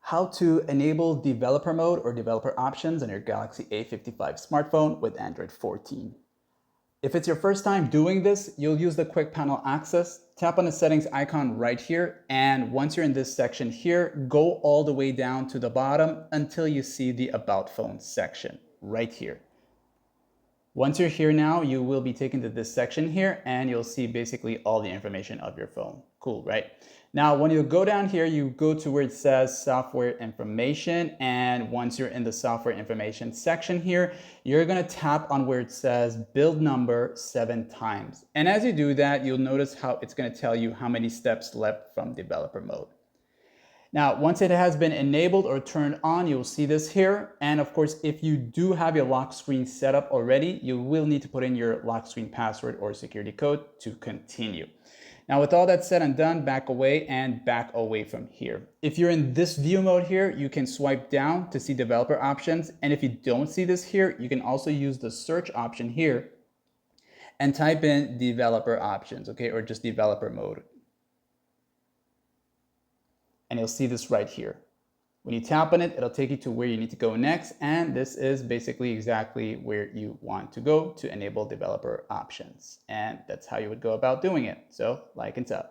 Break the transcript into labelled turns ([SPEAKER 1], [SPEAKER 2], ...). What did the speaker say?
[SPEAKER 1] how to enable developer mode or developer options on your Galaxy A55 smartphone with Android 14. If it's your first time doing this, you'll use the quick panel access, tap on the settings icon right here, and once you're in this section here, go all the way down to the bottom until you see the About Phone section right here. Once you're here now, you will be taken to this section here and you'll see basically all the information of your phone. Cool, right? Now, when you go down here, you go to where it says software information. And once you're in the software information section here, you're gonna tap on where it says build number 7 times. And as you do that, you'll notice how it's gonna tell you how many steps left from developer mode. Now, once it has been enabled or turned on, you'll see this here. And of course, if you do have your lock screen set up already, you will need to put in your lock screen password or security code to continue. Now, with all that said and done, back away and back away from here. If you're in this view mode here, you can swipe down to see developer options. And if you don't see this here, you can also use the search option here and type in developer options, okay, or just developer mode. And you'll see this right here. When you tap on it, it'll take you to where you need to go next. And this is basically exactly where you want to go to enable developer options. And that's how you would go about doing it. So like and sub.